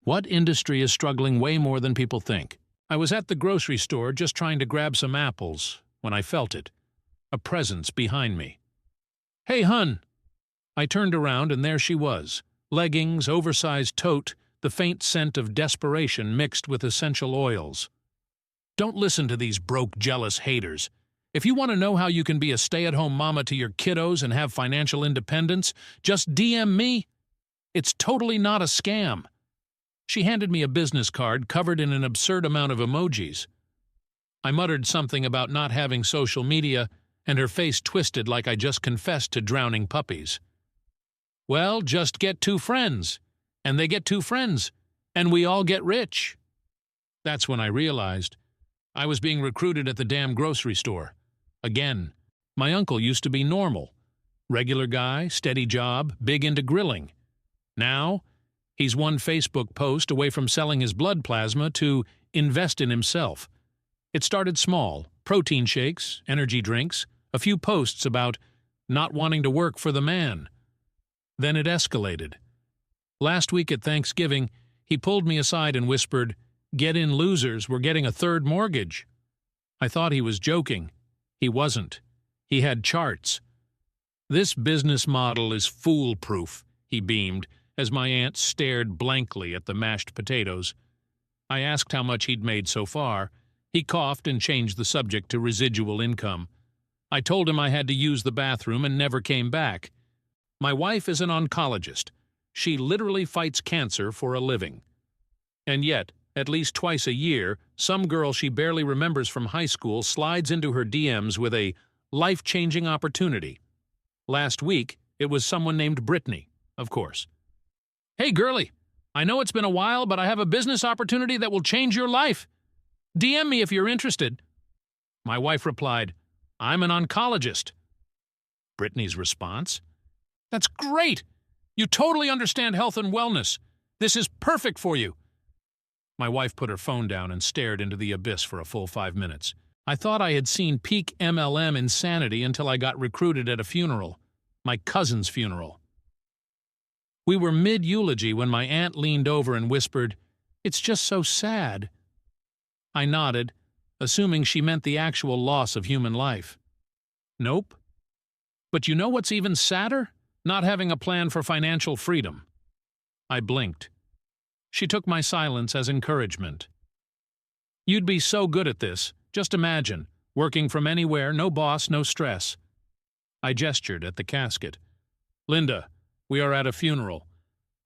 What industry is struggling way more than people think? I was at the grocery store just trying to grab some apples when I felt it. A presence behind me. "Hey, hun!" I turned around and there she was. Leggings, oversized tote, the faint scent of desperation mixed with essential oils. Don't listen to these broke, jealous haters. If you want to know how you can be a stay-at-home mama to your kiddos and have financial independence, just DM me. It's totally not a scam. She handed me a business card covered in an absurd amount of emojis. I muttered something about not having social media, and her face twisted like I just confessed to drowning puppies. Well, just get two friends, and they get two friends, and we all get rich. That's when I realized I was being recruited at the damn grocery store. Again, my uncle used to be normal. Regular guy, steady job, big into grilling. Now, he's one Facebook post away from selling his blood plasma to invest in himself. It started small, protein shakes, energy drinks, a few posts about not wanting to work for the man. Then it escalated. Last week at Thanksgiving, he pulled me aside and whispered, "Get in, losers, we're getting a third mortgage." I thought he was joking. He wasn't. He had charts. "This business model is foolproof," he beamed, as my aunt stared blankly at the mashed potatoes. I asked how much he'd made so far. He coughed and changed the subject to residual income. I told him I had to use the bathroom and never came back. My wife is an oncologist. She literally fights cancer for a living. And yet, at least twice a year, some girl she barely remembers from high school slides into her DMs with a life-changing opportunity. Last week, it was someone named Brittany, of course. "Hey, girlie, I know it's been a while, but I have a business opportunity that will change your life. DM me if you're interested." My wife replied, "I'm an oncologist." Brittany's response? "That's great! You totally understand health and wellness. This is perfect for you." My wife put her phone down and stared into the abyss for a full 5 minutes. I thought I had seen peak MLM insanity until I got recruited at a funeral. My cousin's funeral. We were mid-eulogy when my aunt leaned over and whispered, "It's just so sad." I nodded, assuming she meant the actual loss of human life. Nope. But you know what's even sadder? Not having a plan for financial freedom. I blinked. She took my silence as encouragement. "You'd be so good at this. Just imagine, working from anywhere, no boss, no stress." I gestured at the casket. "Linda, we are at a funeral."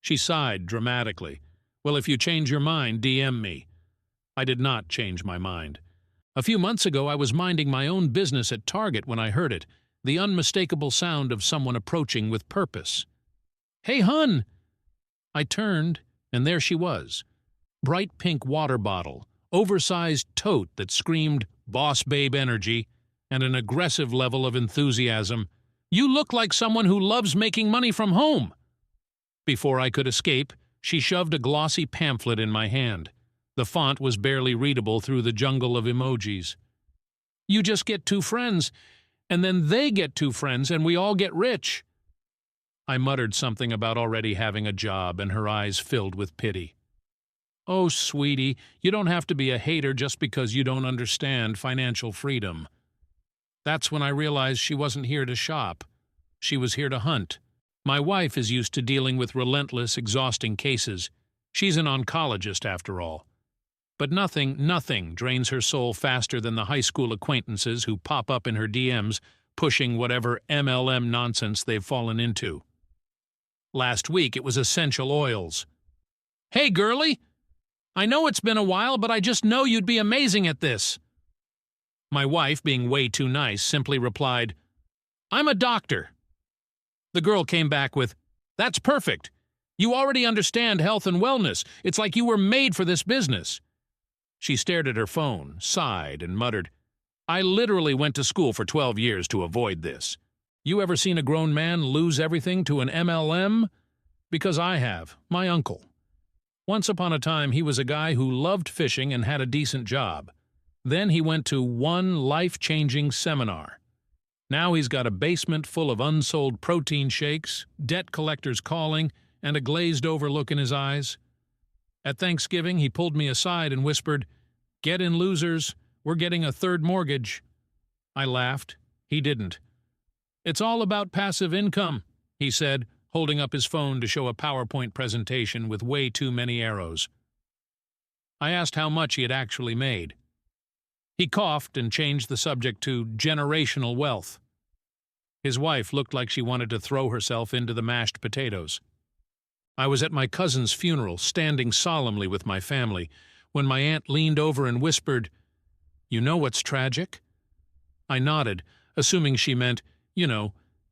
She sighed dramatically. "Well, if you change your mind, DM me." I did not change my mind. A few months ago, I was minding my own business at Target when I heard it, the unmistakable sound of someone approaching with purpose. "Hey, hun!" I turned, and there she was. Bright pink water bottle, oversized tote that screamed boss babe energy, and an aggressive level of enthusiasm. "You look like someone who loves making money from home." Before I could escape, she shoved a glossy pamphlet in my hand. The font was barely readable through the jungle of emojis. "You just get two friends, and then they get two friends, and we all get rich." I muttered something about already having a job, and her eyes filled with pity. "Oh, sweetie, you don't have to be a hater just because you don't understand financial freedom." That's when I realized she wasn't here to shop. She was here to hunt. My wife is used to dealing with relentless, exhausting cases. She's an oncologist, after all. But nothing drains her soul faster than the high school acquaintances who pop up in her DMs, pushing whatever MLM nonsense they've fallen into. Last week, it was essential oils. "Hey, girlie! I know it's been a while, but I just know you'd be amazing at this." My wife, being way too nice, simply replied, "I'm a doctor." The girl came back with, "That's perfect. You already understand health and wellness. It's like you were made for this business." She stared at her phone, sighed, and muttered, "I literally went to school for 12 years to avoid this. You ever seen a grown man lose everything to an MLM? Because I have. My uncle. Once upon a time, he was a guy who loved fishing and had a decent job. Then he went to one life-changing seminar. Now he's got a basement full of unsold protein shakes, debt collectors calling, and a glazed-over look in his eyes. At Thanksgiving, he pulled me aside and whispered, "Get in, losers. We're getting a third mortgage." I laughed. He didn't. "It's all about passive income," he said, holding up his phone to show a PowerPoint presentation with way too many arrows. I asked how much he had actually made. He coughed and changed the subject to generational wealth. His wife looked like she wanted to throw herself into the mashed potatoes. I was at my cousin's funeral, standing solemnly with my family, when my aunt leaned over and whispered, "You know what's tragic?" I nodded, assuming she meant,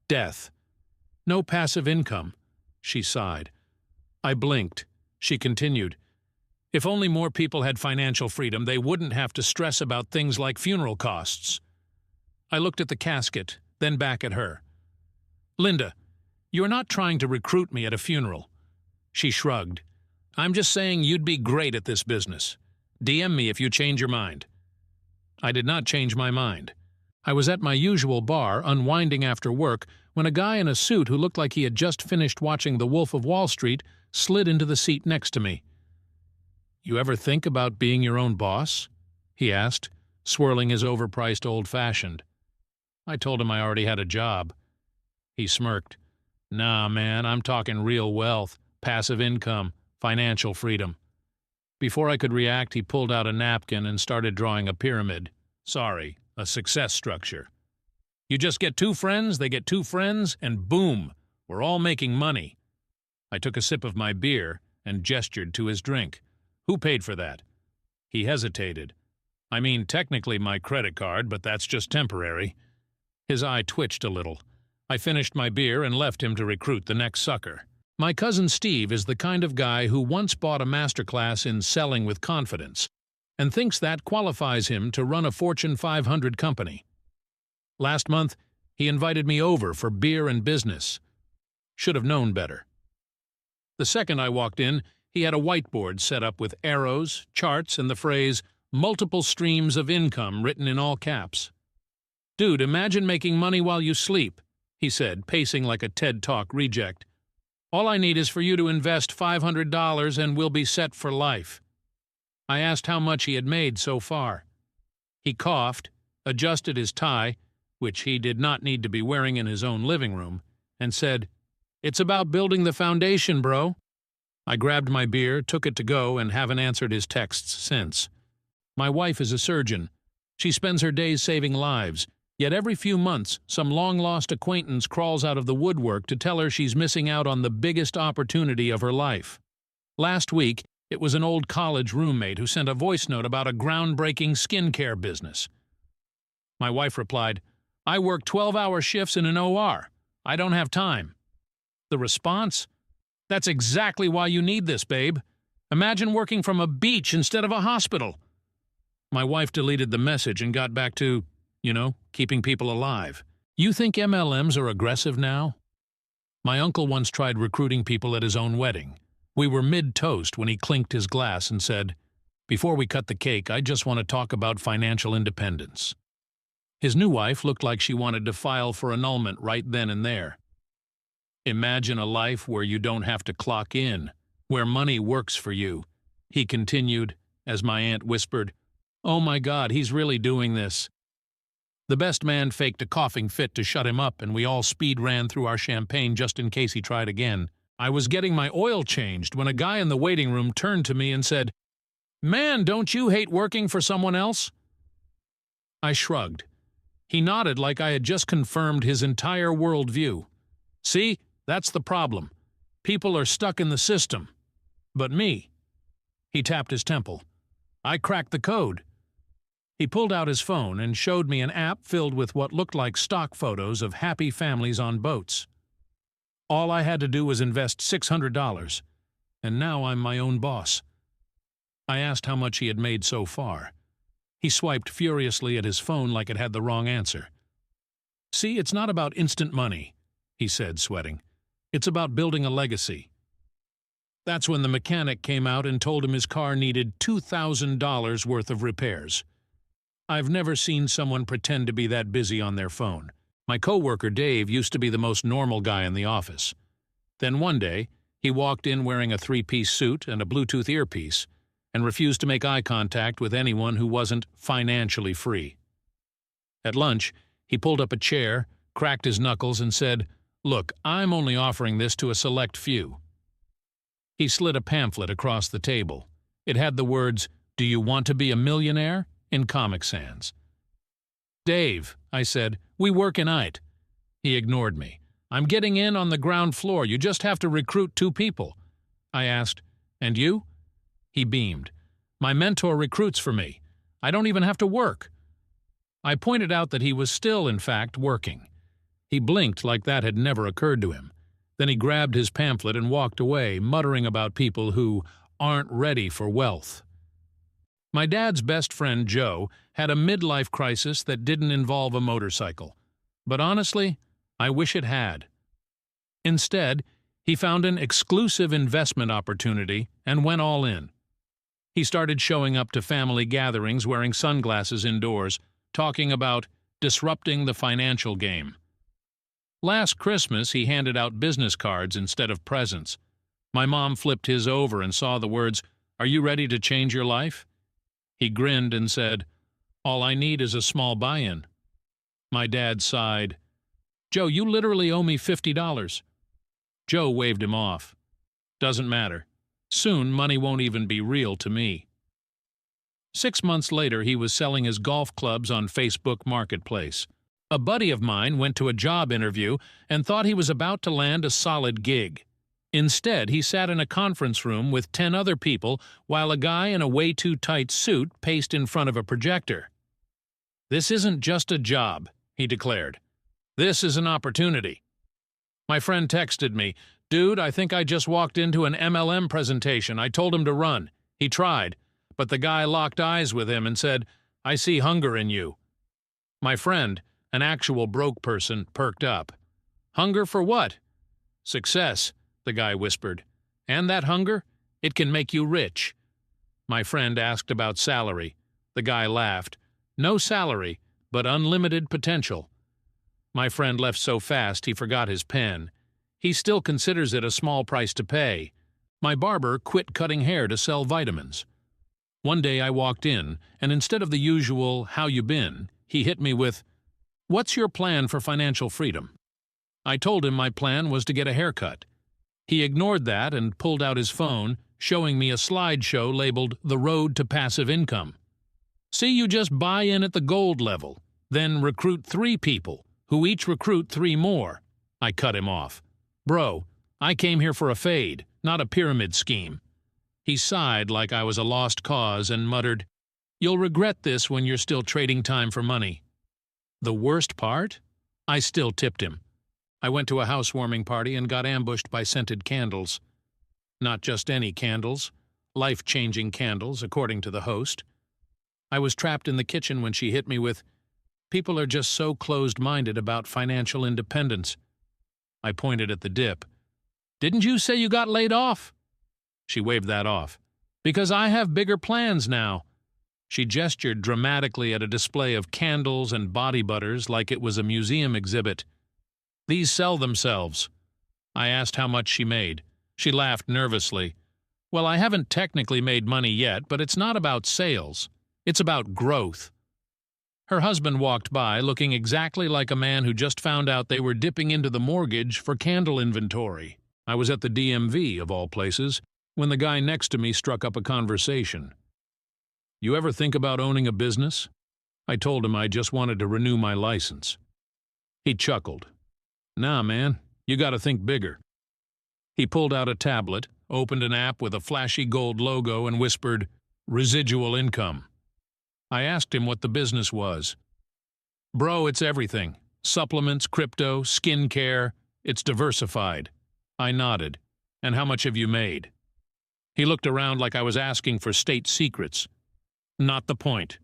death. "No passive income." She sighed. I blinked. She continued, "If only more people had financial freedom, they wouldn't have to stress about things like funeral costs." I looked at the casket, then back at her. "Linda, you're not trying to recruit me at a funeral." She shrugged. "I'm just saying you'd be great at this business. DM me if you change your mind." I did not change my mind. I was at my usual bar, unwinding after work, when a guy in a suit who looked like he had just finished watching The Wolf of Wall Street slid into the seat next to me. "You ever think about being your own boss?" he asked, swirling his overpriced old-fashioned. I told him I already had a job. He smirked. "Nah, man, I'm talking real wealth, passive income, financial freedom." Before I could react, he pulled out a napkin and started drawing a pyramid. Sorry, a success structure. You just get two friends, they get two friends, and boom, we're all making money. I took a sip of my beer and gestured to his drink. "Who paid for that?" He hesitated. "I mean, technically my credit card, but that's just temporary." His eye twitched a little. I finished my beer and left him to recruit the next sucker. My cousin Steve is the kind of guy who once bought a masterclass in selling with confidence and thinks that qualifies him to run a Fortune 500 company. Last month, he invited me over for beer and business. Should have known better. The second I walked in, he had a whiteboard set up with arrows, charts, and the phrase, "multiple streams of income" written in all caps. "Dude, imagine making money while you sleep," he said, pacing like a TED Talk reject. "All I need is for you to invest $500 and we'll be set for life." I asked how much he had made so far. He coughed, adjusted his tie, which he did not need to be wearing in his own living room, and said, "It's about building the foundation, bro." I grabbed my beer, took it to go, and haven't answered his texts since. My wife is a surgeon. She spends her days saving lives, yet every few months some long-lost acquaintance crawls out of the woodwork to tell her she's missing out on the biggest opportunity of her life. Last week, it was an old college roommate who sent a voice note about a groundbreaking skincare business. My wife replied, "I work 12-hour shifts in an OR. I don't have time." The response? "That's exactly why you need this, babe. Imagine working from a beach instead of a hospital." My wife deleted the message and got back to, keeping people alive. You think MLMs are aggressive now? My uncle once tried recruiting people at his own wedding. We were mid-toast when he clinked his glass and said, "Before we cut the cake, I just want to talk about financial independence." His new wife looked like she wanted to file for annulment right then and there. "Imagine a life where you don't have to clock in, where money works for you," he continued, as my aunt whispered, "Oh my God, he's really doing this." The best man faked a coughing fit to shut him up, and we all speed ran through our champagne just in case he tried again. I was getting my oil changed when a guy in the waiting room turned to me and said, "Man, don't you hate working for someone else?" I shrugged. He nodded like I had just confirmed his entire worldview. "See, that's the problem. People are stuck in the system. But me." He tapped his temple. "I cracked the code." He pulled out his phone and showed me an app filled with what looked like stock photos of happy families on boats. All I had to do was invest $600, and now I'm my own boss. I asked how much he had made so far. He swiped furiously at his phone like it had the wrong answer. "See, it's not about instant money," he said, sweating. "It's about building a legacy." That's when the mechanic came out and told him his car needed $2,000 worth of repairs. I've never seen someone pretend to be that busy on their phone. My coworker Dave used to be the most normal guy in the office. Then one day, He walked in wearing a three-piece suit and a Bluetooth earpiece, and refused to make eye contact with anyone who wasn't financially free. At lunch, he pulled up a chair, cracked his knuckles, and said, "Look, I'm only offering this to a select few." He slid a pamphlet across the table. It had the words, "Do you want to be a millionaire?" in Comic Sans. "Dave," I said, "we work in IT." He ignored me. "I'm getting in on the ground floor. You just have to recruit 2 people. I asked, "And you?" He beamed. "My mentor recruits for me. I don't even have to work." I pointed out that he was still, in fact, working. He blinked like that had never occurred to him. Then he grabbed his pamphlet and walked away, muttering about people who aren't ready for wealth. My dad's best friend, Joe, had a midlife crisis that didn't involve a motorcycle. But honestly, I wish it had. Instead, he found an exclusive investment opportunity and went all in. He started showing up to family gatherings wearing sunglasses indoors, talking about disrupting the financial game. Last Christmas, he handed out business cards instead of presents. My mom flipped his over and saw the words, "Are you ready to change your life?" He grinned and said, "All I need is a small buy-in." My dad sighed. "Joe, you literally owe me $50. Joe waved him off. "Doesn't matter. Soon, money won't even be real to me." 6 months later, he was selling his golf clubs on Facebook Marketplace. A buddy of mine went to a job interview and thought he was about to land a solid gig. Instead, he sat in a conference room with 10 other people while a guy in a way-too-tight suit paced in front of a projector. "This isn't just a job," he declared. "This is an opportunity." My friend texted me, "Dude, I think I just walked into an MLM presentation. I told him to run. He tried, but the guy locked eyes with him and said, 'I see hunger in you.'" My friend, an actual broke person, perked up. "Hunger for what?" "Success," the guy whispered. "And that hunger? It can make you rich." My friend asked about salary. The guy laughed. "No salary, but unlimited potential." My friend left so fast he forgot his pen. He still considers it a small price to pay. My barber quit cutting hair to sell vitamins. One day I walked in, and instead of the usual, "How you been?" he hit me with, "What's your plan for financial freedom?" I told him my plan was to get a haircut. He ignored that and pulled out his phone, showing me a slideshow labeled "The Road to Passive Income." "See, you just buy in at the gold level, then recruit 3 people, who each recruit 3 more. I cut him off. "Bro, I came here for a fade, not a pyramid scheme." He sighed like I was a lost cause and muttered, "You'll regret this when you're still trading time for money." The worst part? I still tipped him. I went to a housewarming party and got ambushed by scented candles. Not just any candles, life-changing candles, according to the host. I was trapped in the kitchen when she hit me with, "People are just so closed-minded about financial independence." I pointed at the dip. "Didn't you say you got laid off?" She waved that off. "Because I have bigger plans now." She gestured dramatically at a display of candles and body butters like it was a museum exhibit. "These sell themselves." I asked how much she made. She laughed nervously. "Well, I haven't technically made money yet, but it's not about sales. It's about growth." Her husband walked by, looking exactly like a man who just found out they were dipping into the mortgage for candle inventory. I was at the DMV, of all places, when the guy next to me struck up a conversation. "You ever think about owning a business?" I told him I just wanted to renew my license. He chuckled. "Nah, man, you gotta think bigger." He pulled out a tablet, opened an app with a flashy gold logo, and whispered, "Residual income." I asked him what the business was. "Bro, it's everything. Supplements, crypto, skincare. It's diversified." I nodded. "And how much have you made?" He looked around like I was asking for state secrets. Not the point.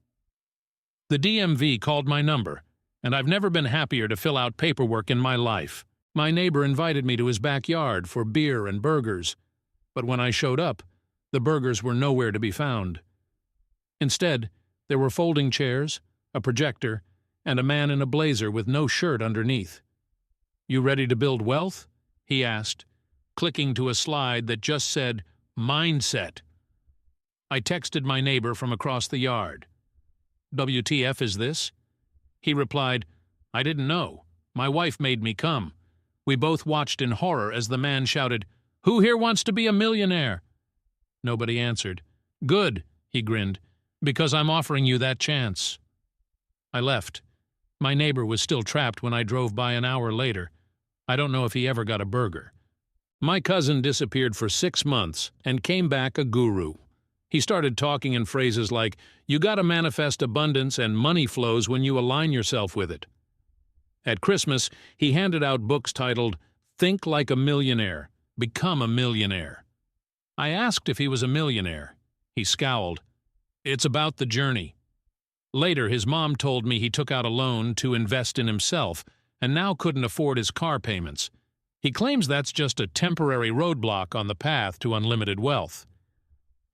The DMV called my number, and I've never been happier to fill out paperwork in my life. My neighbor invited me to his backyard for beer and burgers, but when I showed up, the burgers were nowhere to be found. Instead, there were folding chairs, a projector, and a man in a blazer with no shirt underneath. "You ready to build wealth?" he asked. clicking to a slide that just said, Mindset. I texted my neighbor from across the yard. WTF is this? He replied, I didn't know. My wife made me come. We both watched in horror as the man shouted, Who here wants to be a millionaire? Nobody answered. Good, he grinned, because I'm offering you that chance. I left. My neighbor was still trapped when I drove by an hour later. I don't know if he ever got a burger. My cousin disappeared for 6 months and came back a guru. He started talking in phrases like, you gotta manifest abundance and money flows when you align yourself with it. At Christmas, he handed out books titled, Think Like a Millionaire, Become a Millionaire. I asked if he was a millionaire. He scowled. It's about the journey. Later, his mom told me he took out a loan to invest in himself and now couldn't afford his car payments. He claims that's just a temporary roadblock on the path to unlimited wealth.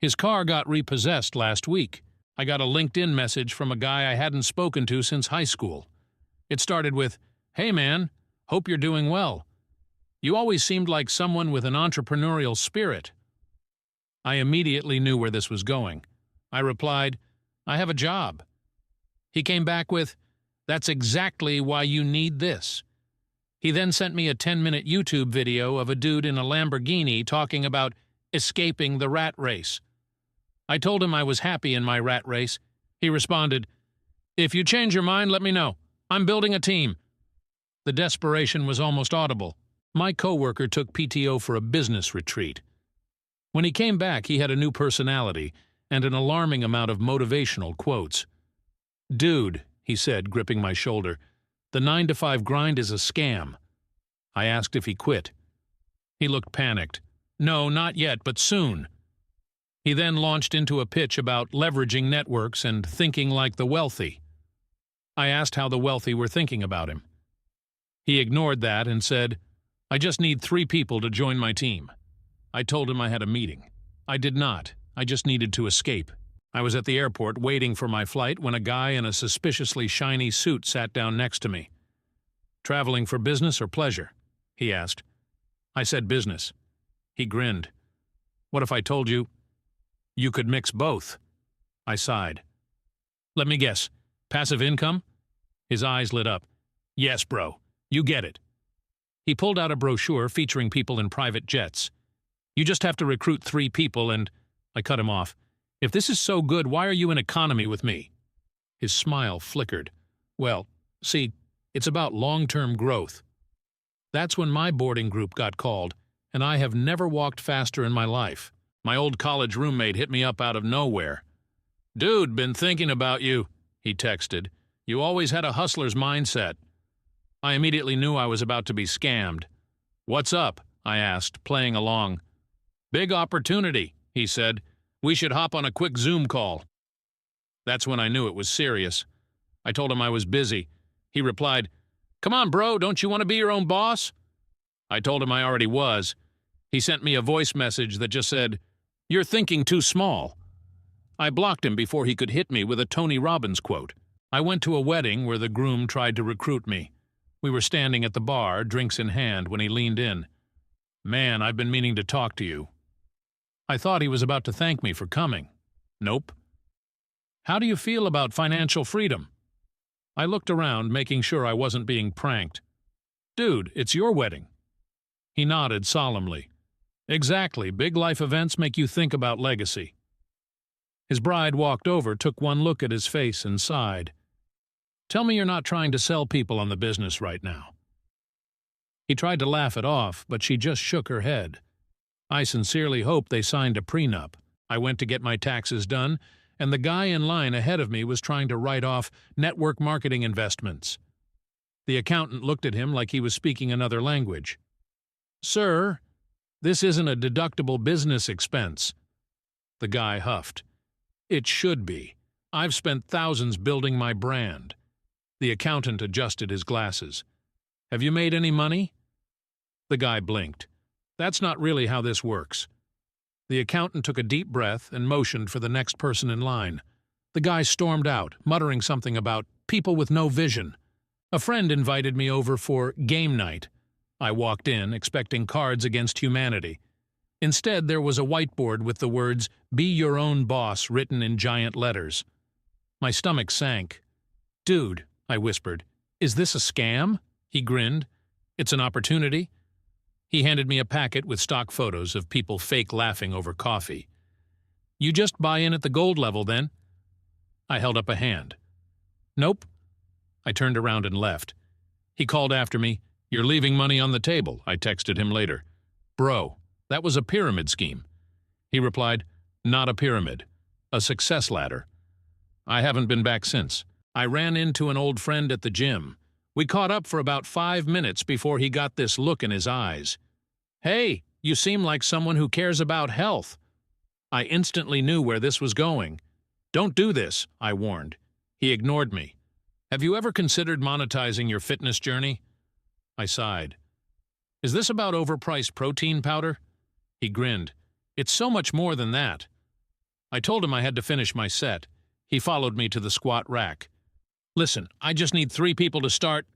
His car got repossessed last week. I got a LinkedIn message from a guy I hadn't spoken to since high school. It started with, Hey man, hope you're doing well. You always seemed like someone with an entrepreneurial spirit. I immediately knew where this was going. I replied, I have a job. He came back with, That's exactly why you need this. He then sent me a 10-minute YouTube video of a dude in a Lamborghini talking about escaping the rat race. I told him I was happy in my rat race. He responded, If you change your mind, let me know. I'm building a team. The desperation was almost audible. My coworker took PTO for a business retreat. When he came back, he had a new personality and an alarming amount of motivational quotes. Dude, he said, gripping my shoulder, the 9-to-5 grind is a scam. I asked if he quit. He looked panicked. No, not yet, but soon. He then launched into a pitch about leveraging networks and thinking like the wealthy. I asked how the wealthy were thinking about him. He ignored that and said, I just need 3 people to join my team. I told him I had a meeting. I did not. I just needed to escape. I was at the airport waiting for my flight when a guy in a suspiciously shiny suit sat down next to me. Traveling for business or pleasure? He asked. I said business. He grinned. What if I told you you could mix both? I sighed. Let me guess. Passive income? His eyes lit up. Yes, bro. You get it. He pulled out a brochure featuring people in private jets. You just have to recruit 3 people and... I cut him off. If this is so good, why are you in economy with me? His smile flickered. Well, see, it's about long-term growth. That's when my boarding group got called, and I have never walked faster in my life. My old college roommate hit me up out of nowhere. Dude, been thinking about you, he texted. You always had a hustler's mindset. I immediately knew I was about to be scammed. What's up? I asked, playing along. Big opportunity, he said. We should hop on a quick Zoom call. That's when I knew it was serious. I told him I was busy. He replied, Come on, bro, don't you want to be your own boss? I told him I already was. He sent me a voice message that just said, You're thinking too small. I blocked him before he could hit me with a Tony Robbins quote. I went to a wedding where the groom tried to recruit me. We were standing at the bar, drinks in hand, when he leaned in. Man, I've been meaning to talk to you. I thought he was about to thank me for coming. Nope. How do you feel about financial freedom? I looked around, making sure I wasn't being pranked. Dude, it's your wedding. He nodded solemnly. Exactly, big life events make you think about legacy. His bride walked over, took one look at his face, and sighed. Tell me you're not trying to sell people on the business right now. He tried to laugh it off, but she just shook her head. I sincerely hope they signed a prenup. I went to get my taxes done, and the guy in line ahead of me was trying to write off network marketing investments. The accountant looked at him like he was speaking another language. Sir, this isn't a deductible business expense. The guy huffed. It should be. I've spent thousands building my brand. The accountant adjusted his glasses. Have you made any money? The guy blinked. That's not really how this works. The accountant took a deep breath and motioned for the next person in line. The guy stormed out, muttering something about people with no vision. A friend invited me over for game night. I walked in, expecting Cards Against Humanity. Instead, there was a whiteboard with the words, "Be Your Own Boss," written in giant letters. My stomach sank. "Dude," I whispered, "is this a scam?" He grinned. "It's an opportunity." He handed me a packet with stock photos of people fake laughing over coffee. "You just buy in at the gold level, then?" I held up a hand. "Nope." I turned around and left. He called after me. "You're leaving money on the table," I texted him later. "Bro, that was a pyramid scheme." He replied, "Not a pyramid. A success ladder." I haven't been back since. I ran into an old friend at the gym. We caught up for about 5 minutes before he got this look in his eyes. "Hey, you seem like someone who cares about health." I instantly knew where this was going. "Don't do this," I warned. He ignored me. "Have you ever considered monetizing your fitness journey?" I sighed. "Is this about overpriced protein powder?" He grinned. "It's so much more than that." I told him I had to finish my set. He followed me to the squat rack. "Listen, I just need 3 people to start."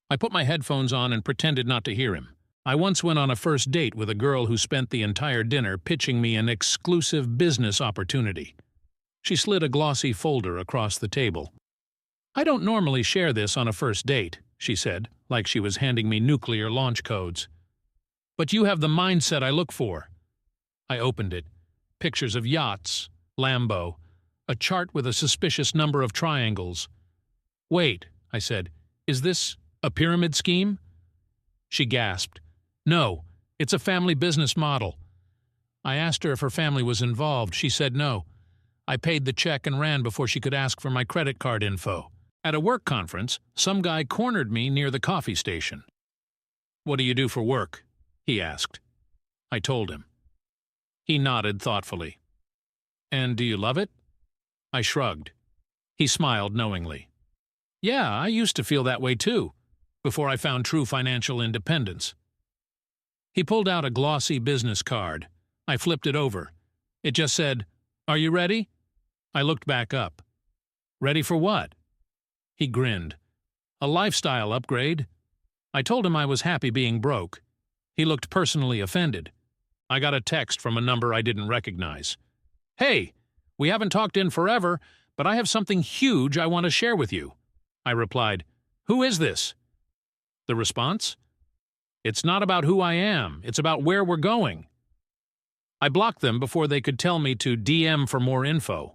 I put my headphones on and pretended not to hear him. I once went on a first date with a girl who spent the entire dinner pitching me an exclusive business opportunity. She slid a glossy folder across the table. "I don't normally share this on a first date," she said, like she was handing me nuclear launch codes. "But you have the mindset I look for." I opened it. Pictures of yachts, Lambo, a chart with a suspicious number of triangles. "Wait," I said, "is this a pyramid scheme?" She gasped. "No, it's a family business model." I asked her if her family was involved. She said no. I paid the check and ran before she could ask for my credit card info. At a work conference, some guy cornered me near the coffee station. "What do you do for work?" he asked. I told him. He nodded thoughtfully. "And do you love it?" I shrugged. He smiled knowingly. "Yeah, I used to feel that way too, before I found true financial independence." He pulled out a glossy business card. I flipped it over. It just said, "Are you ready?" I looked back up. "Ready for what?" He grinned. "A lifestyle upgrade." I told him I was happy being broke. He looked personally offended. I got a text from a number I didn't recognize. "Hey, we haven't talked in forever, but I have something huge I want to share with you." I replied, "Who is this?" The response? "It's not about who I am, it's about where we're going." I blocked them before they could tell me to DM for more info.